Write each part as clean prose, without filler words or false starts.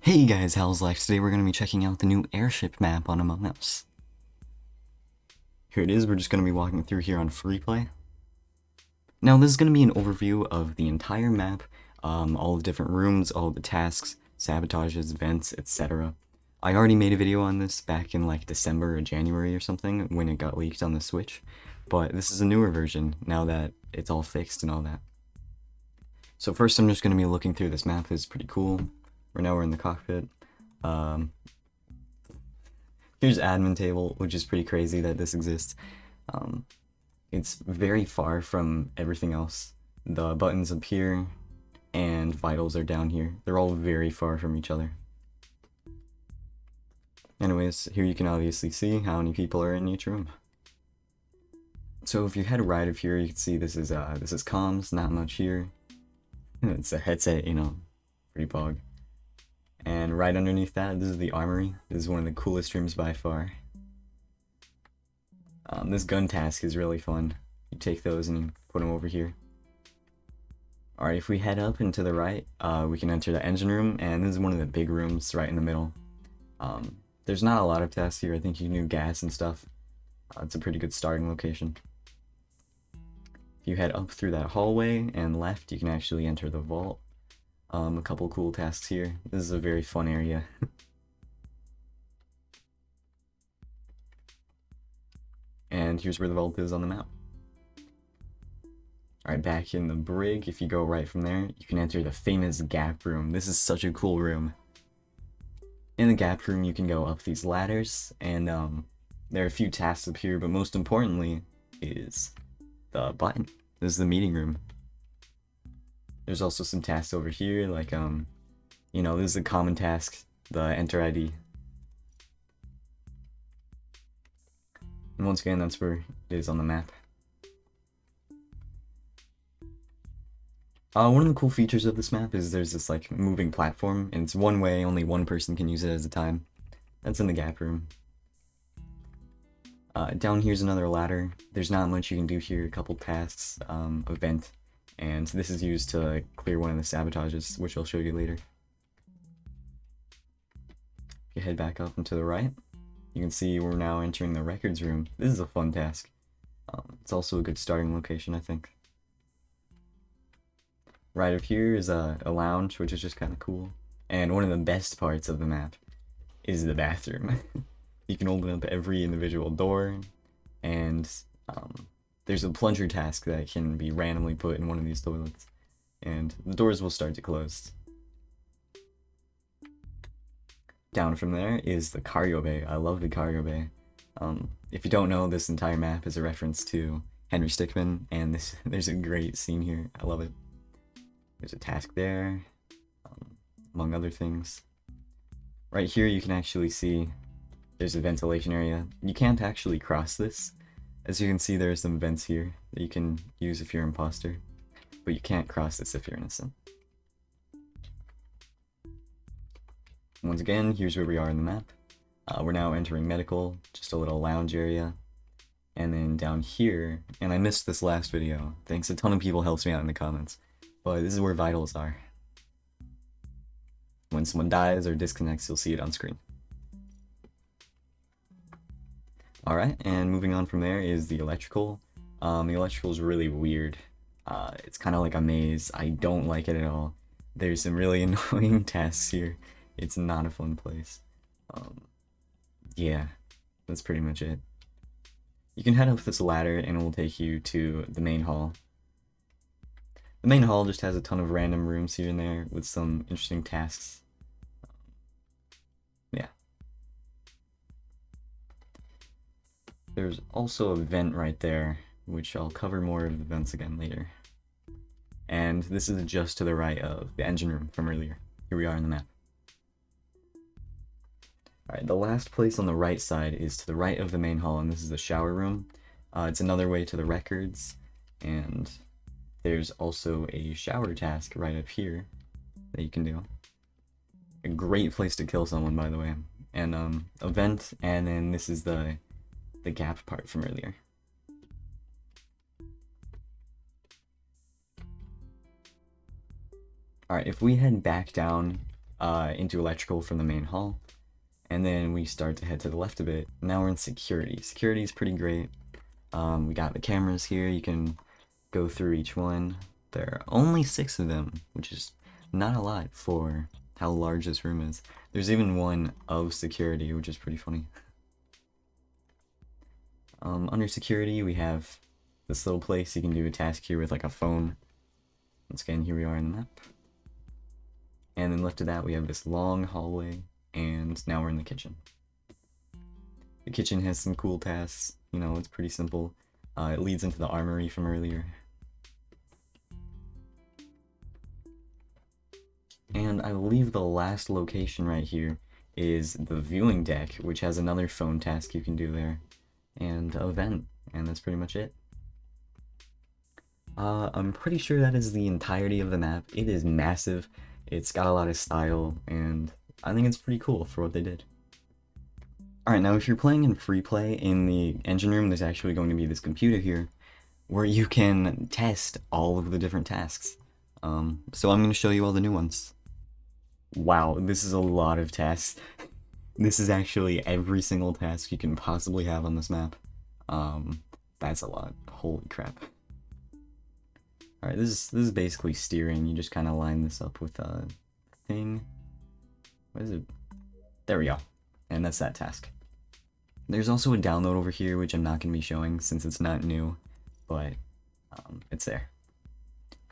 Hey guys, how's life? Today we're going to be checking out the new airship map on Among Us. Here it is, we're just going to be walking through here on free play. Now this is going to be an overview of the entire map, all the different rooms, all the tasks, sabotages, vents, etc. I already made a video on this back in like December or January or something when it got leaked on the Switch, but this is a newer version now that it's all fixed and all that. So first I'm just going to be looking through this map. It's pretty cool. Now we're in the cockpit. Here's admin table, which is pretty crazy that this exists. It's very far from everything else. The buttons up here and vitals are down here. They're all very far from each other. Anyways, here you can obviously see how many people are in each room. So if you head right up here, you can see this is comms, not much here. It's a headset, you know, pretty bog. And right underneath that, this is the armory. This is one of the coolest rooms by far. This gun task is really fun. You take those and you put them over here. Alright, if we head up and to the right, we can enter the engine room, and this is one of the big rooms right in the middle. There's not a lot of tasks here. I think you can do gas and stuff. It's a pretty good starting location. If you head up through that hallway and left, you can actually enter the vault. A couple cool tasks here. This is a very fun area. And here's where the vault is on the map. Alright, back in the brig, if you go right from there, you can enter the famous gap room. This is such a cool room. In the gap room, you can go up these ladders, and there are a few tasks up here, but most importantly is the button. This is the meeting room. There's also some tasks over here, like, you know, this is a common task, the enter ID. And once again, that's where it is on the map. One of the cool features of this map is there's this, like, moving platform, and it's one way, only one person can use it at a time. That's in the gap room. Down here's another ladder. There's not much you can do here, a couple tasks, a vent. And this is used to clear one of the sabotages, which I'll show you later. If you head back up and to the right, you can see we're now entering the records room. This is a fun task. It's also a good starting location, I think. Right up here is a lounge, which is just kind of cool. And one of the best parts of the map is the bathroom. You can open up every individual door, and there's a plunger task that can be randomly put in one of these toilets, and the doors will start to close. Down from there is the cargo bay. I love the cargo bay. If you don't know, this entire map is a reference to Henry Stickmin, and there's a great scene here. I love it. There's a task there, among other things. Right here you can actually see there's a ventilation area. You can't actually cross this. As you can see, there are some vents here that you can use if you're an imposter, but you can't cross this if you're innocent. Once again, here's where we are in the map. We're now entering medical, just a little lounge area. And then down here, and I missed this last video, thanks a ton of people helped me out in the comments, but this is where vitals are. When someone dies or disconnects, you'll see it on screen. Alright, and moving on from there is the electrical. The electrical is really weird. It's kind of like a maze. I don't like it at all. There's some really annoying tasks here. It's not a fun place. Yeah, that's pretty much it. You can head up this ladder and it will take you to the main hall. The main hall just has a ton of random rooms here and there with some interesting tasks. Yeah. There's also a vent right there, which I'll cover more of the vents again later. And this is just to the right of the engine room from earlier. Here we are in the map. Alright, the last place on the right side is to the right of the main hall, and this is the shower room. It's another way to the records, and there's also a shower task right up here that you can do. A great place to kill someone, by the way. And a vent, and then this is the gap part from earlier. Alright, if we head back down into electrical from the main hall. And then we start to head to the left a bit. Now we're in security. Security is pretty great. We got the cameras here. You can go through each one. There are only 6 of them, which is not a lot for how large this room is. There's even one of security, which is pretty funny. Under security, we have this little place. You can do a task here with like a phone. Once again, here we are in the map. And then left of that, we have this long hallway, and now we're in the kitchen. The kitchen has some cool tasks. You know, it's pretty simple. It leads into the armory from earlier. And I believe the last location right here is the viewing deck, which has another phone task you can do there, and a vent, and that's pretty much it. I'm pretty sure that is the entirety of the map. It is massive, it's got a lot of style, and I think it's pretty cool for what they did. Alright, now if you're playing in free play, in the engine room there's actually going to be this computer here, where you can test all of the different tasks. So I'm going to show you all the new ones. Wow, this is a lot of tasks. This is actually every single task you can possibly have on this map. That's a lot. Holy crap. Alright, this is basically steering. You just kind of line this up with a thing. What is it? There we go. And that's that task. There's also a download over here, which I'm not going to be showing since it's not new, but it's there.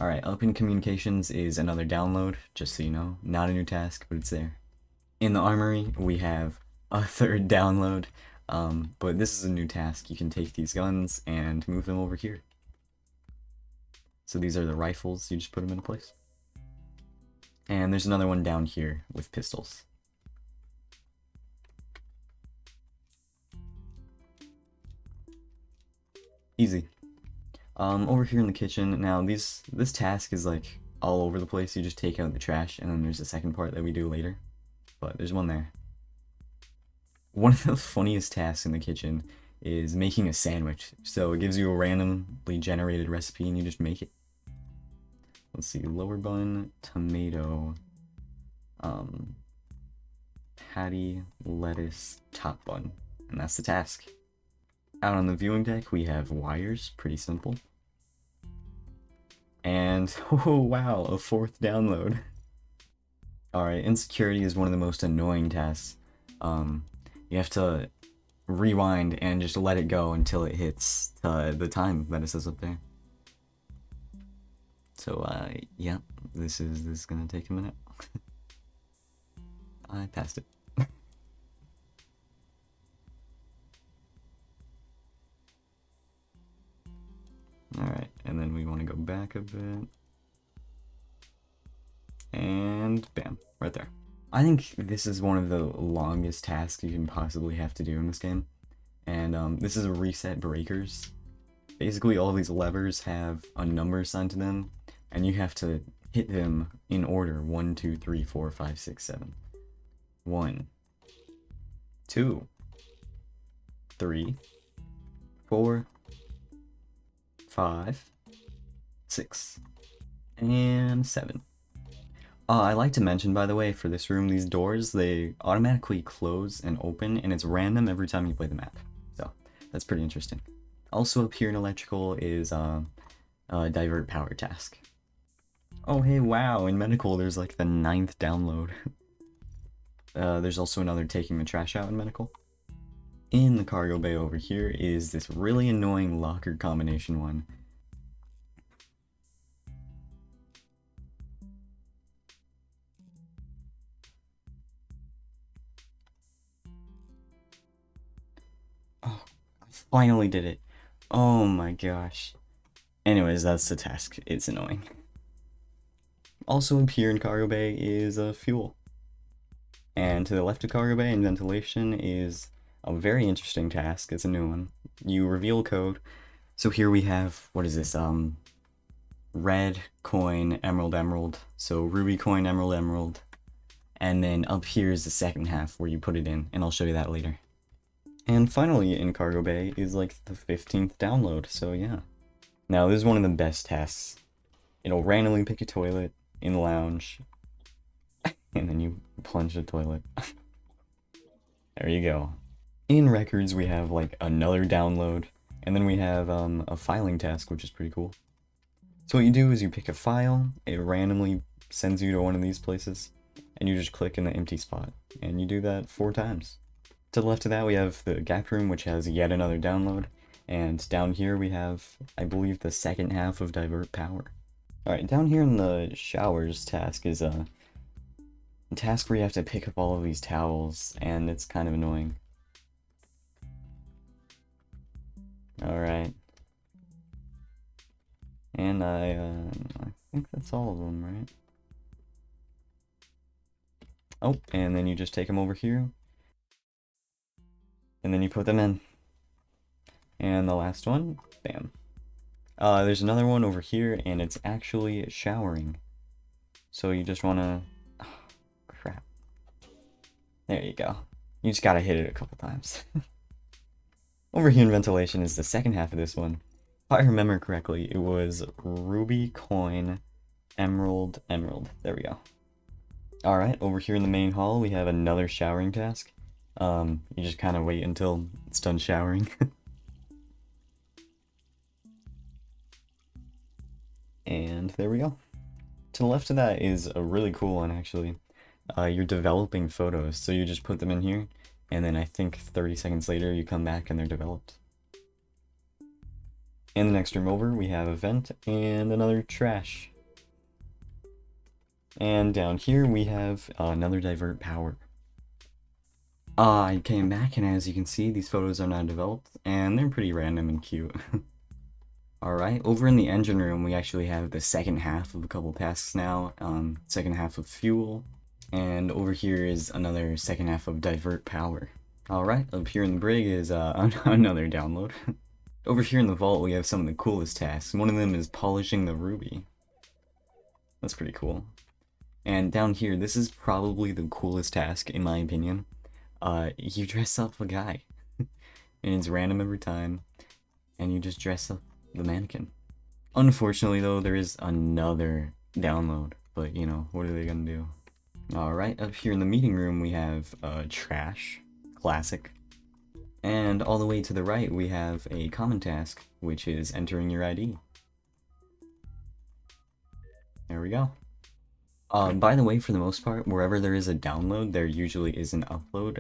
Alright, up in communications is another download, just so you know. Not a new task, but it's there. In the armory, we have a 3rd download, but this is a new task. You can take these guns and move them over here. So these are the rifles, you just put them into place. And there's another one down here with pistols. Easy. Over here in the kitchen, now this task is like all over the place. You just take out the trash, and then there's a second part that we do later. But there's one there. One of the funniest tasks in the kitchen is making a sandwich. So it gives you a randomly generated recipe, and you just make it. Let's see, lower bun, tomato, patty, lettuce, top bun. And that's the task. Out on the viewing deck, we have wires, pretty simple. And, oh wow, a 4th download. Alright, insecurity is one of the most annoying tasks. You have to rewind and just let it go until it hits the time that it says up there. So, yeah, this is gonna take a minute. I passed it. Alright, and then we want to go back a bit. And bam, right there. I think this is one of the longest tasks you can possibly have to do in this game. And this is a reset breakers. Basically all these levers have a number assigned to them, and you have to hit them in order. 1, 2, 3, 4, 5, 6, 7. 1, 2, 3, 4, 5, 6, and 7. I like to mention, by the way, for this room, these doors, they automatically close and open, and it's random every time you play the map. So, that's pretty interesting. Also up here in electrical is a divert power task. Oh hey, wow, in medical there's like the 9th download. There's also another taking the trash out in medical. In the cargo bay over here is this really annoying locker combination one. Oh, I finally did it. Oh my gosh. Anyways, that's the task. It's annoying. Also up here in cargo bay is fuel. And to the left of cargo bay in ventilation is a very interesting task. It's a new one. You reveal code. So here we have, what is this? Red coin, emerald, emerald. So ruby coin, emerald, emerald. And then up here is the second half where you put it in, and I'll show you that later. And finally in cargo bay is like the 15th download, so yeah. Now this is one of the best tasks. It'll randomly pick a toilet in the lounge. And then you plunge the toilet. There you go. In records, we have like another download, and then we have a filing task, which is pretty cool. So what you do is you pick a file, it randomly sends you to one of these places, and you just click in the empty spot, and you do that 4 times. To the left of that, we have the gap room, which has yet another download, and down here we have, I believe, the second half of divert power. Alright, down here in the showers task is a task where you have to pick up all of these towels, and it's kind of annoying. Alright. And I think that's all of them, right? Oh, and then you just take them over here. And then you put them in. And the last one, bam. There's another one over here, and it's actually showering. So you just wanna... Oh, crap. There you go. You just gotta hit it a couple times. Over here in ventilation is the second half of this one. If I remember correctly, it was ruby, coin, emerald, emerald. There we go. Alright, over here in the main hall, we have another showering task. You just kind of wait until it's done showering. And there we go. To the left of that is a really cool one, actually. You're developing photos, so you just put them in here, and then I think 30 seconds later you come back and they're developed. In the next room over, we have a vent and another trash. And down here we have another divert power. I came back, and as you can see, these photos are not developed, and they're pretty random and cute. Alright, over in the engine room, we actually have the second half of a couple tasks now. Second half of fuel, and over here is another second half of divert power. Alright, up here in the brig is another download. Over here in the vault, we have some of the coolest tasks. One of them is polishing the ruby. That's pretty cool. And down here, this is probably the coolest task, in my opinion. You dress up a guy. And it's random every time. And you just dress up the mannequin. Unfortunately, though, there is another download. But, you know, what are they gonna do? Alright, up here in the meeting room, we have trash. Classic. And all the way to the right, we have a common task, which is entering your ID. There we go. By the way, for the most part, wherever there is a download, there usually is an upload,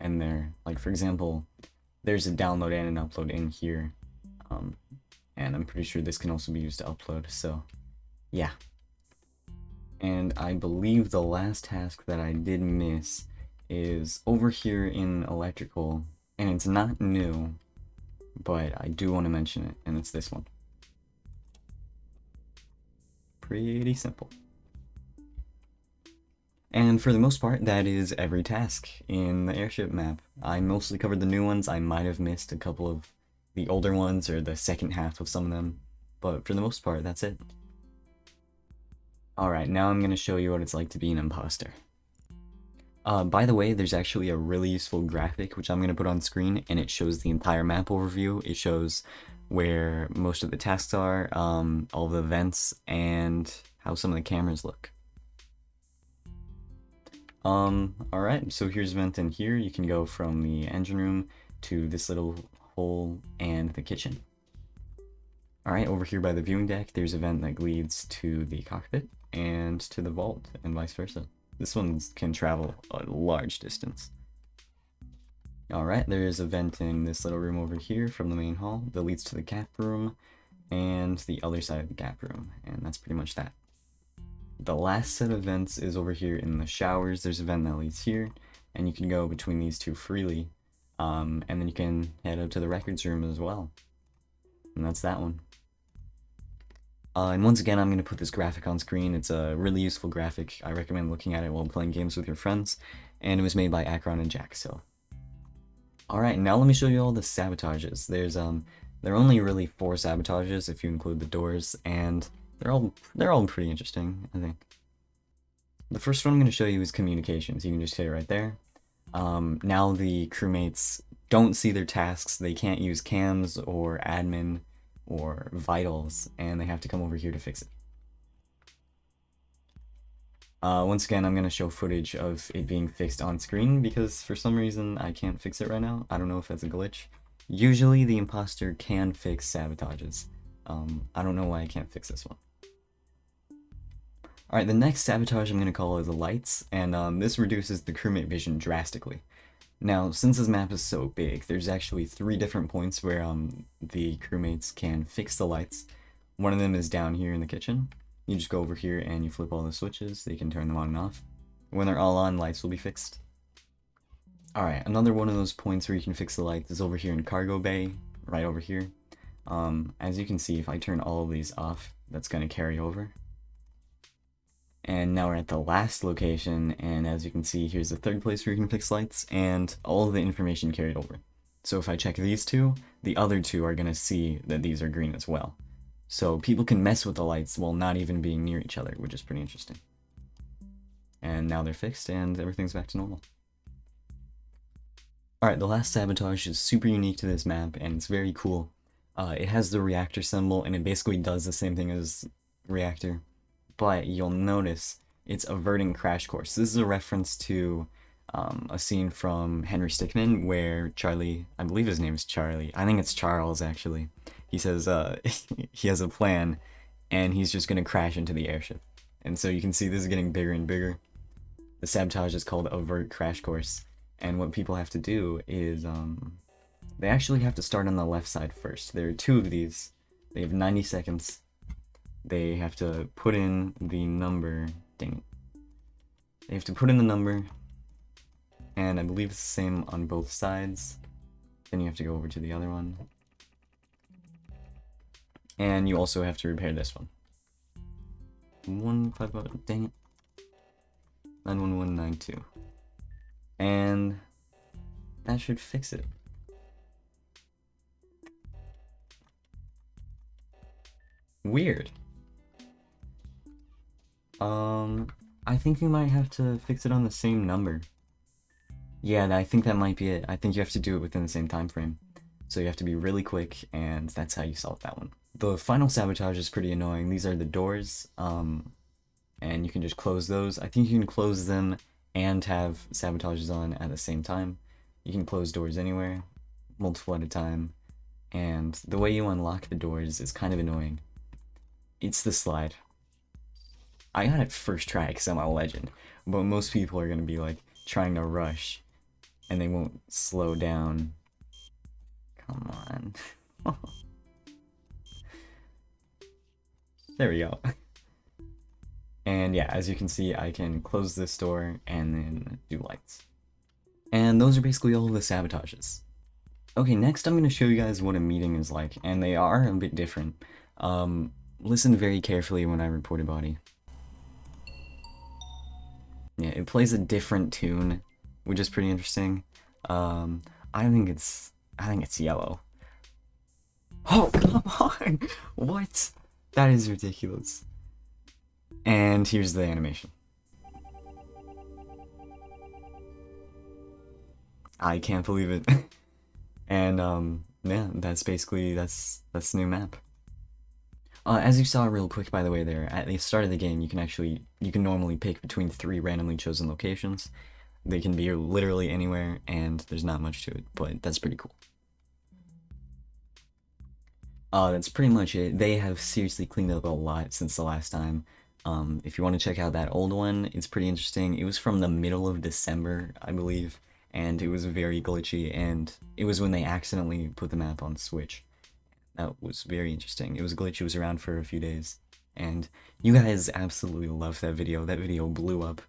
and there, like, for example, there's a download and an upload in here, and I'm pretty sure this can also be used to upload, so, yeah. And I believe the last task that I did miss is over here in electrical, and it's not new, but I do want to mention it, and it's this one. Pretty simple. And for the most part, that is every task in the airship map. I mostly covered the new ones. I might have missed a couple of the older ones or the second half of some of them, but for the most part, that's it. Alright, now I'm going to show you what it's like to be an imposter. By the way, there's actually a really useful graphic which I'm going to put on screen, and it shows the entire map overview. It shows where most of the tasks are, all the events, and how some of the cameras look. Alright, so here's vent in here. You can go from the engine room to this little hole and the kitchen. Alright, over here by the viewing deck, there's a vent that leads to the cockpit and to the vault, and vice versa. This one can travel a large distance. Alright, there is a vent in this little room over here from the main hall that leads to the gap room and the other side of the gap room, and that's pretty much that. The last set of vents is over here in the showers. There's a vent that leads here, and you can go between these two freely, and then you can head up to the records room as well. And that's that one. And once again, I'm going to put this graphic on screen. It's a really useful graphic. I recommend looking at it while playing games with your friends, and it was made by Akron and Jack, so. Alright, now let me show you all the sabotages. There are only really 4 sabotages if you include the doors, and they're all pretty interesting, I think. The first one I'm going to show you is communications. You can just hit it right there. Now the crewmates don't see their tasks. They can't use cams or admin or vitals, and they have to come over here to fix it. Once again, I'm going to show footage of it being fixed on screen because for some reason I can't fix it right now. I don't know if that's a glitch. Usually the imposter can fix sabotages. I don't know why I can't fix this one. Alright, the next sabotage I'm going to call is the lights, and this reduces the crewmate vision drastically. Now, since this map is so big, there's actually 3 different points where the crewmates can fix the lights. One of them is down here in the kitchen. You just go over here and you flip all the switches, they can turn them on and off. When they're all on, lights will be fixed. Alright, another one of those points where you can fix the lights is over here in cargo bay, right over here. As you can see, if I turn all of these off, that's going to carry over. And now we're at the last location, and as you can see, here's the 3rd place where you can fix lights, and all of the information carried over. So if I check these 2, the other 2 are going to see that these are green as well. So people can mess with the lights while not even being near each other, which is pretty interesting. And now they're fixed, and everything's back to normal. Alright, the last sabotage is super unique to this map, and it's very cool. It has the reactor symbol, and it basically does the same thing as reactor. But you'll notice it's averting crash course. This is a reference to a scene from Henry Stickmin where Charlie, I believe his name is Charlie, I think it's Charles actually, he says he has a plan and he's just going to crash into the airship. And so you can see this is getting bigger and bigger. The sabotage is called avert crash course, and what people have to do is they actually have to start on the left side first. There are 2 of these. They have 90 seconds. They have to put in the number, dang it. They have to put in the number, and I believe it's the same on both sides. Then you have to go over to the other one. And you also have to repair this one. 155, dang it. 91192. And that should fix it. Weird. I think you might have to fix it on the same number. Yeah, I think that might be it. I think you have to do it within the same time frame. So you have to be really quick, and that's how you solve that one. The final sabotage is pretty annoying. These are the doors, and you can just close those. I think you can close them and have sabotages on at the same time. You can close doors anywhere, multiple at a time, and the way you unlock the doors is kind of annoying. It's the slide. I got it first try because I'm a legend, but most people are going to be like trying to rush and they won't slow down. Come on. There we go. And yeah, as you can see, I can close this door and then do lights. And those are basically all of the sabotages. Okay, next I'm going to show you guys what a meeting is like, and they are a bit different. Listen very carefully when I report a body. Yeah, it plays a different tune, which is pretty interesting. I think it's yellow. Oh, come on! What? That is ridiculous. And here's the animation. I can't believe it. And yeah, that's basically that's the new map. As you saw real quick, by the way, there at the start of the game, you can normally pick between 3 randomly chosen locations. They can be literally anywhere, and there's not much to it, but that's pretty cool. That's pretty much it. They have seriously cleaned up a lot since the last time. If you want to check out that old one, it's pretty interesting. It was from the middle of December, I believe, and it was very glitchy, and it was when they accidentally put the map on Switch. That was very interesting. It was a glitch, it was around for a few days, and you guys absolutely loved that video. That video blew up.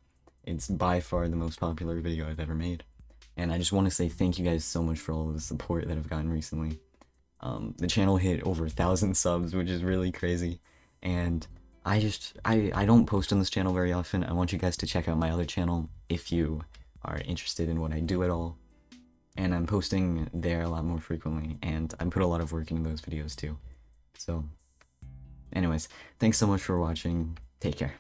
It's by far the most popular video I've ever made, and I just want to say thank you guys so much for all of the support that I've gotten recently. The channel hit over 1,000 subs, which is really crazy, and I don't post on this channel very often. I want you guys to check out my other channel if you are interested in what I do at all. And I'm posting there a lot more frequently, and I put a lot of work into those videos too. So, anyways, thanks so much for watching. Take care.